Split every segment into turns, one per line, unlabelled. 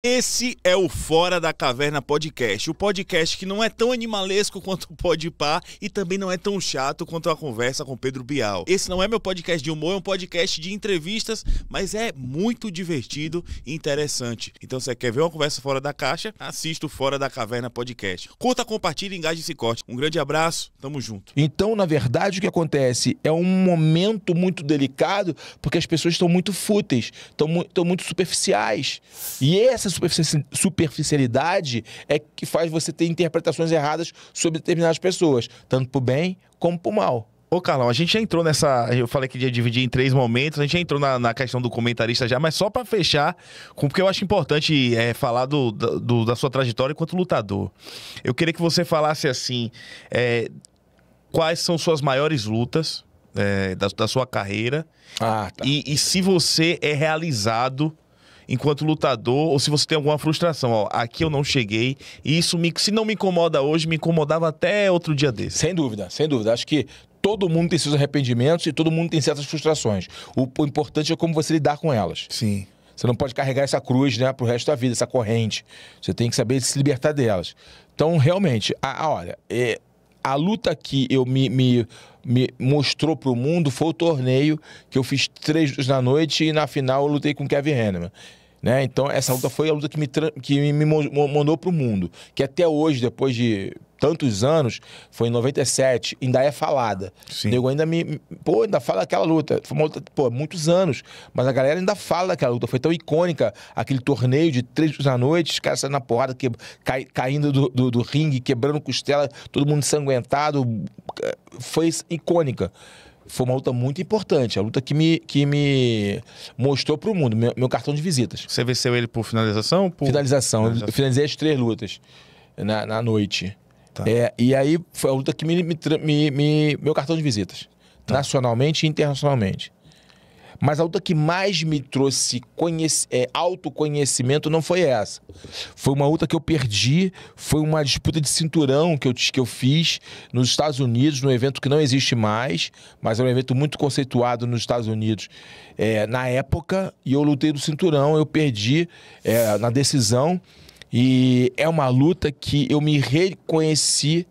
Esse é o Fora da Caverna Podcast, o podcast que não é tão animalesco quanto o Podpah e também não é tão chato quanto a conversa com Pedro Bial. Esse não é meu podcast de humor, é um podcast de entrevistas, mas é muito divertido e interessante. Então, se você quer ver uma conversa fora da caixa, assista o Fora da Caverna Podcast. Curta, compartilhe, engaje e se corte. Um grande abraço, tamo junto.
Então, na verdade, o que acontece é um momento muito delicado, porque as pessoas estão muito fúteis, estão muito superficiais. E essa superficialidade é que faz você ter interpretações erradas sobre determinadas pessoas, tanto pro bem como pro mal.
Ô, Carlão, a gente já entrou nessa... Eu falei que ia dividir em 3 momentos, a gente já entrou na questão do comentarista já, mas só pra fechar, porque eu acho importante falar da sua trajetória enquanto lutador. Eu queria que você falasse assim, quais são suas maiores lutas da sua carreira,
Tá.
e se você é realizado enquanto lutador, ou se você tem alguma frustração. Ó, aqui eu não cheguei, e isso, se não me incomoda hoje, me incomodava até outro dia desse.
Sem dúvida, sem dúvida. Acho que todo mundo tem seus arrependimentos e todo mundo tem certas frustrações. O importante é como você lidar com elas.
Sim.
Você não pode carregar essa cruz, né, pro resto da vida, essa corrente. Você tem que saber se libertar delas. Então, realmente, olha, a luta que me mostrou pro mundo foi o torneio que eu fiz 3 vezes na noite e na final eu lutei com o Kevin Hanneman. Né? Então, essa luta foi a luta que me mandou pro mundo. Que até hoje, depois de tantos anos, foi em 97, ainda é falada.
Sim.
O nego ainda ainda fala daquela luta. Foi uma luta, muitos anos. Mas a galera ainda fala daquela luta. Foi tão icônica, aquele torneio de 3 vezes na noite, os caras saindo na porrada, caindo do ringue, quebrando costela, todo mundo ensanguentado. Foi icônica. Foi uma luta muito importante, a luta que me mostrou pro mundo, meu cartão de visitas.
Você venceu ele por finalização?
Finalização. Eu finalizei as 3 lutas na noite.
Tá.
E aí foi a luta que meu cartão de visitas, tá, nacionalmente e internacionalmente. Mas a luta que mais me trouxe autoconhecimento não foi essa. Foi uma luta que eu perdi, foi uma disputa de cinturão que eu fiz nos Estados Unidos, num evento que não existe mais, mas é um evento muito conceituado nos Estados Unidos na época, e eu lutei do cinturão, eu perdi na decisão, e é uma luta que eu me reconheci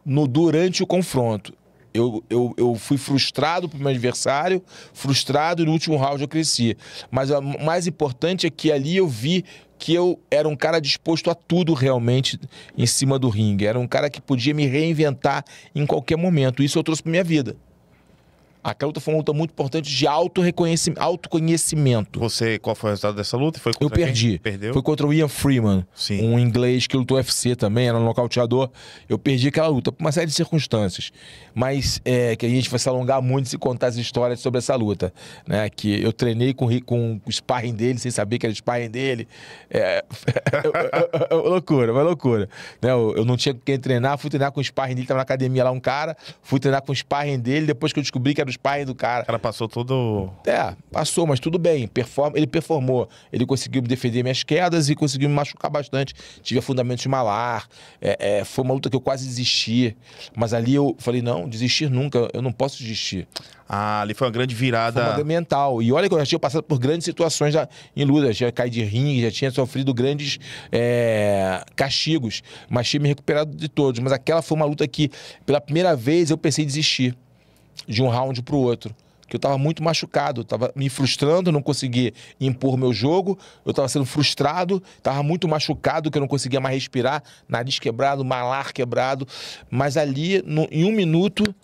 durante o confronto. Eu fui frustrado pro meu adversário, frustrado, e no último round eu cresci. Mas o mais importante é que ali eu vi que eu era um cara disposto a tudo realmente em cima do ringue. Era um cara que podia me reinventar em qualquer momento. Isso eu trouxe pra minha vida. Aquela luta foi uma luta muito importante de autoconhecimento.
Qual foi o resultado dessa luta? Foi contra
eu perdi.
Quem? Perdeu?
Foi contra o Ian Freeman,
Sim,
um inglês que lutou UFC também, era um nocauteador. Eu perdi aquela luta por uma série de circunstâncias. Mas que a gente vai se alongar muito se contar as histórias sobre essa luta. Né? Que eu treinei com o sparring dele, sem saber que era o sparring dele. Loucura, uma loucura. Né? Eu não tinha quem treinar, fui treinar com o sparring dele, estava na academia lá um cara, fui treinar com o sparring dele, depois que eu descobri que era o sparring do cara.
O cara passou todo...
Passou, mas tudo bem. Ele performou. Ele conseguiu defender minhas quedas e conseguiu me machucar bastante. Tive fundamentos de malar. Foi uma luta que eu quase desisti. Mas ali eu falei, não, desistir nunca. Eu não posso desistir.
Ali foi uma grande virada.
Foi uma mental. E olha que eu já tinha passado por grandes situações em luta. Já tinha caído de ringue, já tinha sofrido grandes castigos. Mas tinha me recuperado de todos. Mas aquela foi uma luta que, pela primeira vez, eu pensei em desistir. De um round pro outro. Que eu tava muito machucado, tava me frustrando, não conseguia impor meu jogo, eu tava sendo frustrado, tava muito machucado, que eu não conseguia mais respirar, nariz quebrado, malar quebrado. Mas ali, em 1 minuto,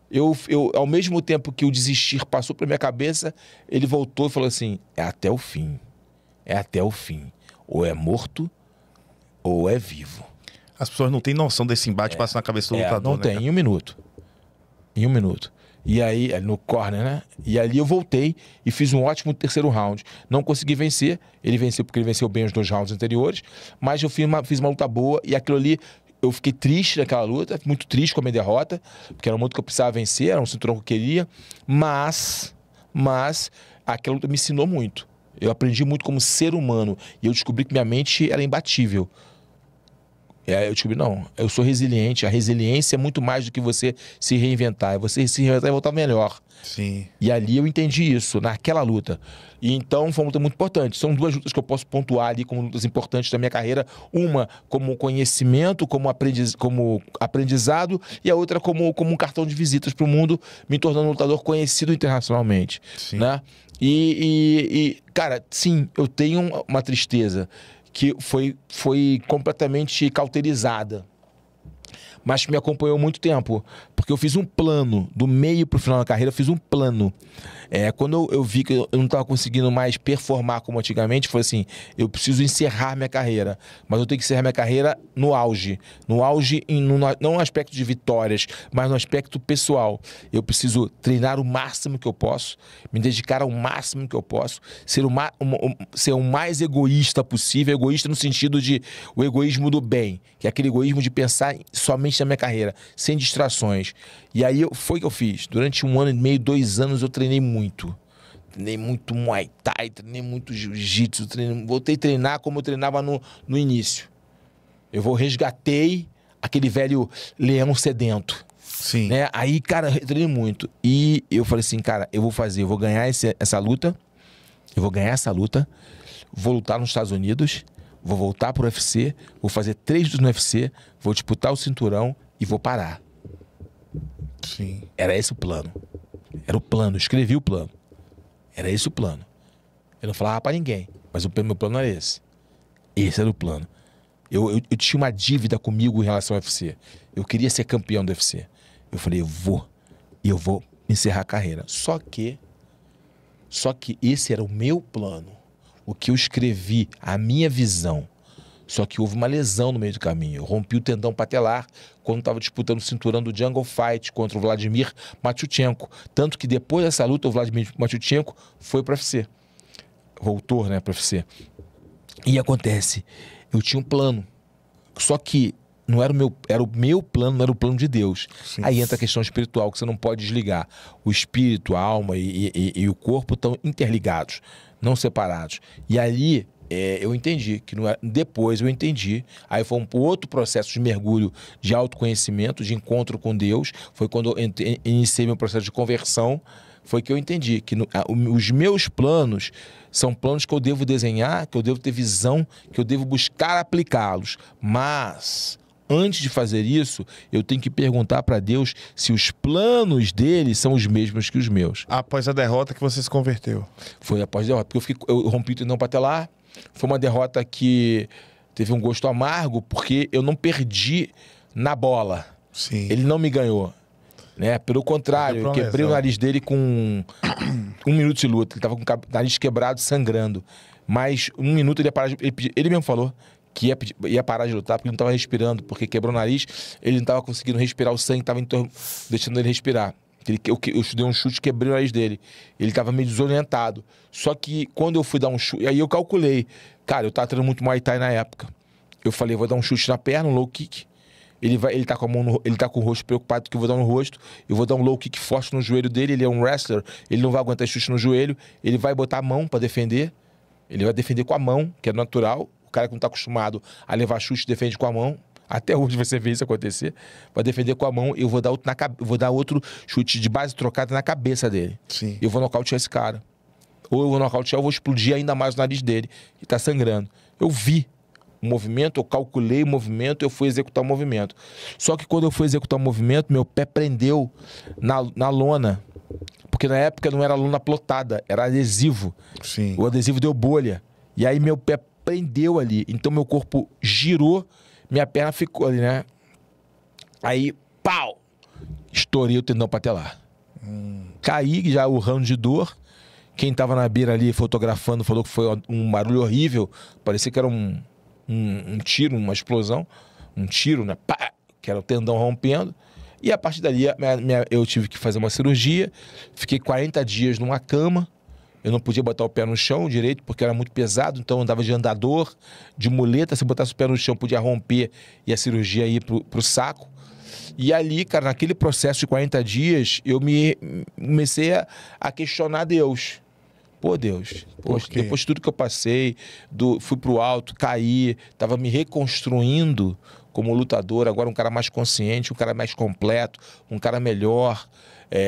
eu, ao mesmo tempo que o desistir passou pela minha cabeça, ele voltou e falou assim, é até o fim. É até o fim. Ou é morto, ou é vivo.
As pessoas não têm noção desse embate que passa na cabeça do lutador,
não
né,
tem,
cara?
em 1 minuto. Em 1 minuto. E aí, no corner, né? E ali eu voltei e fiz um ótimo 3º round. Não consegui vencer. Ele venceu porque ele venceu bem os 2 rounds anteriores. Mas eu fiz uma luta boa. E aquilo ali, eu fiquei triste naquela luta. Muito triste com a minha derrota. Porque era um luta que eu precisava vencer. Era um cinturão que eu queria. Mas aquela luta me ensinou muito. Eu aprendi muito como ser humano. E eu descobri que minha mente era imbatível. E aí eu descobri, não, eu sou resiliente. A resiliência é muito mais do que você se reinventar. É você se reinventar e voltar melhor.
Sim.
E ali eu entendi isso, naquela luta. E então foi uma luta muito importante. São duas lutas que eu posso pontuar ali como lutas importantes da minha carreira. Uma como conhecimento, como aprendizado, e a outra como um cartão de visitas para o mundo, me tornando um lutador conhecido internacionalmente.
Sim.
Né? Cara, sim, eu tenho uma tristeza que foi completamente cauterizada, mas que me acompanhou muito tempo, porque eu fiz um plano, do meio pro final da carreira, eu fiz um plano. Quando eu vi que eu não estava conseguindo mais performar como antigamente, foi assim, eu preciso encerrar minha carreira, mas eu tenho que encerrar minha carreira no auge, não no aspecto de vitórias, mas no aspecto pessoal. Eu preciso treinar o máximo que eu posso, me dedicar ao máximo que eu posso, ser o mais egoísta possível, egoísta no sentido de o egoísmo do bem, que é aquele egoísmo de pensar somente na minha carreira, sem distrações. E aí foi o que eu fiz. Durante 1 ano e meio, 2 anos, eu treinei muito. Treinei muito Muay Thai, treinei muito Jiu-Jitsu, voltei a treinar como eu treinava no início. Resgatei aquele velho leão sedento.
Sim.
Né? Aí, cara, eu treinei muito. E eu falei assim, cara, eu vou ganhar essa luta. Eu vou ganhar essa luta. Vou lutar nos Estados Unidos. Vou voltar pro UFC. Vou fazer 3 lutas no UFC. Vou disputar o cinturão e vou parar.
Sim.
Era esse o plano. Era o plano. Escrevi o plano. Era esse o plano. Eu não falava pra ninguém. Mas o meu plano era esse. Esse era o plano. Eu tinha uma dívida comigo em relação ao UFC. Eu queria ser campeão do UFC. Eu falei, eu vou encerrar a carreira. Só que esse era o meu plano. O que eu escrevi, a minha visão. Só que houve uma lesão no meio do caminho. Eu rompi o tendão patelar quando estava disputando o cinturão do Jungle Fight contra o Vladimir Matchutchenko. Tanto que depois dessa luta, o Vladimir Matchutchenko foi para o UFC. Voltou, né, para o UFC. E acontece, eu tinha um plano. Só que não era o meu plano, não era o plano de Deus. Sim. Aí entra a questão espiritual, que você não pode desligar. O espírito, a alma e o corpo estão interligados, não separados. E ali eu entendi, depois eu entendi. Aí foi um outro processo de mergulho, de autoconhecimento, de encontro com Deus. Foi quando eu iniciei meu processo de conversão. Foi que eu entendi que os meus planos são planos que eu devo desenhar, que eu devo ter visão, que eu devo buscar aplicá-los. Mas antes de fazer isso, eu tenho que perguntar para Deus se os planos dele são os mesmos que os meus.
Após a derrota que você se converteu?
Foi após a derrota, porque eu rompi o tendão patelar. Foi uma derrota que teve um gosto amargo, porque eu não perdi na bola.
Sim.
Ele não me ganhou. Né? Pelo contrário, eu quebrei o nariz dele com 1 minuto de luta. Ele estava com o nariz quebrado, sangrando. Mas 1 minuto ele ia parar ele mesmo falou que ia parar de lutar porque ele não estava respirando, porque quebrou o nariz, ele não estava conseguindo respirar, o sangue estava deixando ele respirar. Eu dei um chute, quebrei o nariz dele. Ele estava meio desorientado. Só que quando eu fui dar um chute, aí eu calculei. Cara, eu estava treinando muito Muay Thai na época. Eu falei, vou dar um chute na perna, um low kick. Ele tá com a mão ele tá com o rosto preocupado que eu vou dar no rosto. Eu vou dar um low kick forte no joelho dele. Ele é um wrestler, ele não vai aguentar chute no joelho. Ele vai botar a mão para defender. Ele vai defender com a mão, que é natural. O cara que não tá acostumado a levar chute defende com a mão. Até hoje você vê isso acontecer. Vai defender com a mão. Eu vou dar outro chute de base trocada na cabeça dele.
Sim.
Eu vou nocautear esse cara. Ou eu vou nocautear, eu vou explodir ainda mais o nariz dele, que tá sangrando. Eu vi o movimento, eu calculei o movimento, eu fui executar o movimento. Só que quando eu fui executar o movimento, meu pé prendeu na lona. Porque na época não era lona plotada, era adesivo.
Sim.
O adesivo deu bolha. E aí meu pé prendeu ali. Então meu corpo girou, minha perna ficou ali, né? Aí, pau! Estourei o tendão patelar. Caí, já urrando de dor. Quem tava na beira ali fotografando falou que foi um barulho horrível. Parecia que era um tiro, uma explosão. Um tiro, né? Pá! Que era o tendão rompendo. E a partir dali eu tive que fazer uma cirurgia. Fiquei 40 dias numa cama. Eu não podia botar o pé no chão direito, porque era muito pesado. Então eu andava de andador, de muleta. Se botasse o pé no chão, podia romper e a cirurgia ia pro saco. E ali, cara, naquele processo de 40 dias, eu comecei a questionar Deus. Pô, Deus, poxa,
quê?
depois de tudo que eu passei, fui pro alto, caí, tava me reconstruindo como lutador, agora um cara mais consciente, um cara mais completo, um cara melhor,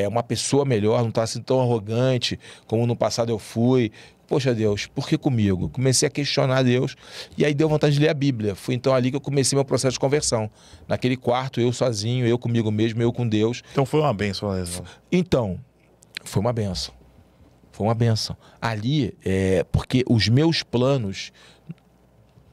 uma pessoa melhor, não tá assim tão arrogante como no passado eu fui. Poxa, Deus, por que comigo? Comecei a questionar Deus e aí deu vontade de ler a Bíblia. Foi então ali que eu comecei meu processo de conversão. Naquele quarto, eu sozinho, eu comigo mesmo, eu com Deus.
Então foi uma bênção, Lesão.
Então, foi uma benção. Foi uma benção. Ali, porque os meus planos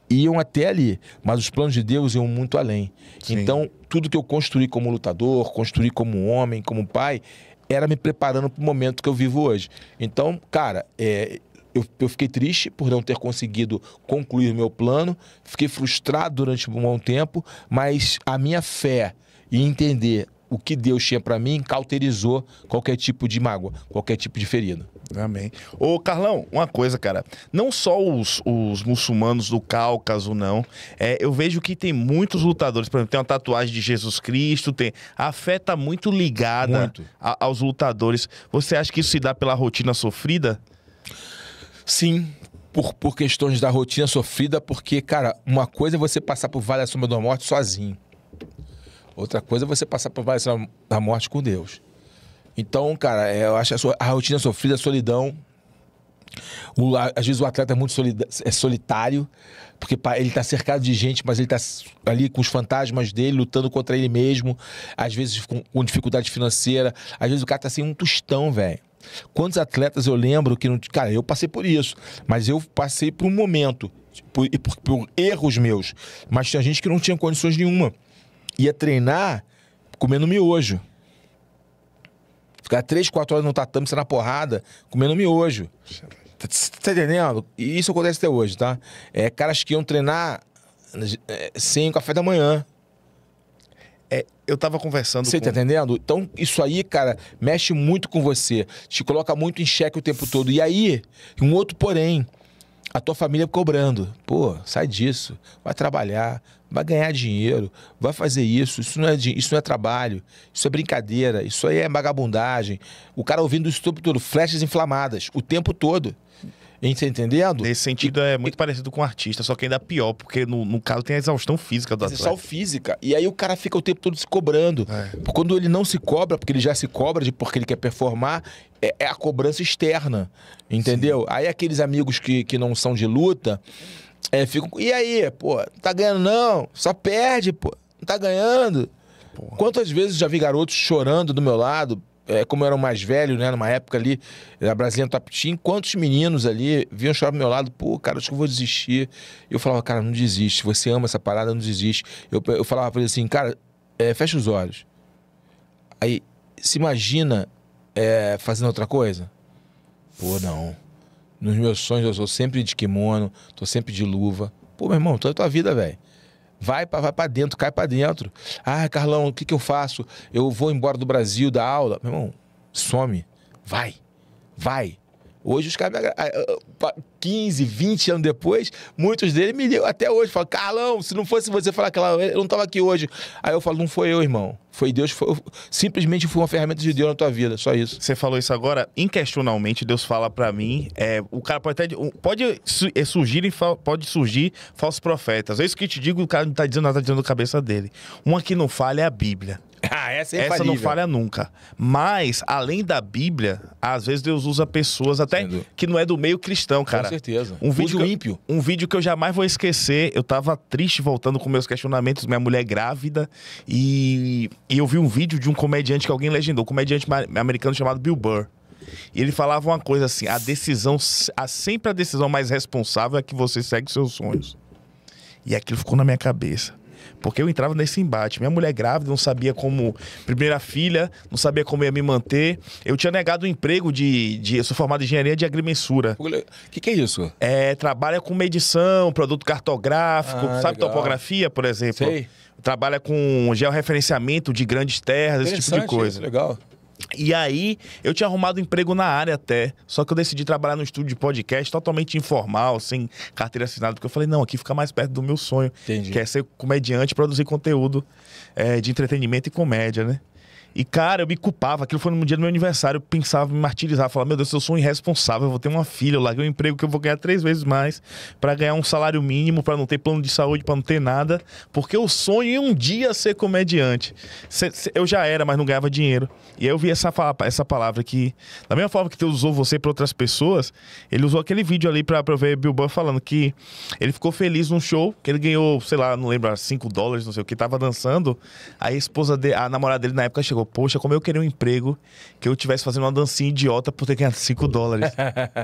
iam até ali, mas os planos de Deus iam muito além.
Sim.
Então, tudo que eu construí como lutador, construí como homem, como pai, era me preparando para o momento que eu vivo hoje. Então, cara, eu fiquei triste por não ter conseguido concluir o meu plano, fiquei frustrado durante um bom tempo, mas a minha fé e entender o que Deus tinha para mim cauterizou qualquer tipo de mágoa, qualquer tipo de ferida.
Amém. Ô, Carlão, uma coisa, cara. Não só os muçulmanos do Cáucaso, não. Eu vejo que tem muitos lutadores. Por exemplo, tem uma tatuagem de Jesus Cristo. A fé tá muito ligada aos lutadores. Você acha que isso se dá pela rotina sofrida?
Sim, por questões da rotina sofrida, porque, cara, uma coisa é você passar por Vale da Sombra da Morte sozinho. Outra coisa é você passar por Vale da Morte com Deus. Então, cara, eu acho a rotina sofrida, a solidão. Às vezes o atleta é muito solitário, porque ele tá cercado de gente, mas ele tá ali com os fantasmas dele, lutando contra ele mesmo. Às vezes com dificuldade financeira. Às vezes o cara tá sem um tostão, velho. Quantos atletas eu lembro que não... Cara, eu passei por isso, mas eu passei por um momento, por erros meus. Mas tinha gente que não tinha condições nenhuma. Ia treinar comendo miojo. Ficar 3, 4 horas no tatame, na porrada, comendo miojo. Tá entendendo? E isso acontece até hoje, tá? Caras que iam treinar sem o café da manhã.
Eu tava conversando
Você tá entendendo? Então, isso aí, cara, mexe muito com você. Te coloca muito em xeque o tempo todo. E aí, um outro porém, a tua família cobrando. Pô, sai disso. Vai trabalhar, vai ganhar dinheiro, vai fazer isso. Isso não é trabalho, isso é brincadeira, isso aí é vagabundagem. O cara ouvindo isso o tempo todo, flechas inflamadas, o tempo todo. Você entendendo?
Nesse sentido é muito parecido com um artista, só que ainda pior, porque no caso tem a exaustão física do atleta.
Exaustão física. E aí o cara fica o tempo todo se cobrando. Quando ele não se cobra, porque ele já se cobra porque ele quer performar, é a cobrança externa, entendeu? Sim. Aí aqueles amigos que não são de luta, ficam... E aí, pô, não tá ganhando não, só perde, pô, não tá ganhando. Porra. Quantas vezes já vi garotos chorando do meu lado, como eu era o mais velho, né, numa época ali, na Brasília Top Team, quantos meninos ali vinham chorar do meu lado, pô, cara, acho que eu vou desistir. Eu falava, cara, não desiste, você ama essa parada, não desiste. Eu falava pra ele assim, cara, fecha os olhos. Aí, se imagina fazendo outra coisa? Pô, não. Nos meus sonhos eu sou sempre de kimono, tô sempre de luva. Pô, meu irmão, toda a tua vida, velho. Vai pra dentro, cai pra dentro. Ah, Carlão, o que eu faço? Eu vou embora do Brasil, da aula. Meu irmão, some. Vai. Hoje os caras, 15, 20 anos depois, muitos deles me ligam até hoje. Falam, Carlão, se não fosse você falar aquela... Eu não tava aqui hoje. Aí eu falo, não foi eu, irmão. Foi Deus, simplesmente foi uma ferramenta de Deus na tua vida, só isso.
Você falou isso agora, inquestionalmente, Deus fala pra mim, o cara pode surgir falsos profetas. É isso que eu te digo, o cara não tá dizendo nada, tá dizendo da cabeça dele. Uma que não falha é a Bíblia. Essa não falha nunca. Mas, além da Bíblia, às vezes Deus usa pessoas até que não é do meio cristão, cara.
Com certeza.
Um vídeo ímpio. Um vídeo que eu jamais vou esquecer. Eu tava triste voltando com meus questionamentos, minha mulher grávida, e eu vi um vídeo de um comediante que alguém legendou, um comediante americano chamado Bill Burr. E ele falava uma coisa assim, sempre a decisão mais responsável é que você segue seus sonhos. E aquilo ficou na minha cabeça. Porque eu entrava nesse embate. Minha mulher grávida, não sabia como... Primeira filha, não sabia como ia me manter. Eu tinha negado o emprego eu sou formado em engenharia de agrimensura.
O que é isso?
Trabalha com medição, produto cartográfico, sabe, legal. Topografia, por exemplo.
Sei.
Trabalha com georreferenciamento de grandes terras, esse tipo de coisa.
Legal.
E aí, eu tinha arrumado um emprego na área até, só que eu decidi trabalhar num estúdio de podcast totalmente informal, sem carteira assinada, porque eu falei, não, aqui fica mais perto do meu sonho,
Entendi.
que é ser comediante e produzir conteúdo de entretenimento e comédia, né? E, cara, eu me culpava. Aquilo foi no dia do meu aniversário. Eu pensava, me martirizava. Falava, meu Deus, eu sou um irresponsável. Eu vou ter uma filha. Eu larguei um emprego que eu vou ganhar 3 vezes mais pra ganhar um salário mínimo, pra não ter plano de saúde, pra não ter nada. Porque eu sonho em um dia ser comediante. Eu já era, mas não ganhava dinheiro. E aí eu vi essa palavra que, da mesma forma que Deus usou você pra outras pessoas, ele usou aquele vídeo ali pra eu ver Bill Burr falando que ele ficou feliz num show, que ele ganhou, sei lá, não lembro, $5, não sei o que, tava dançando. Aí a namorada dele na época chegou, poxa, como eu queria um emprego que eu tivesse fazendo uma dancinha idiota por ter ganhado $5.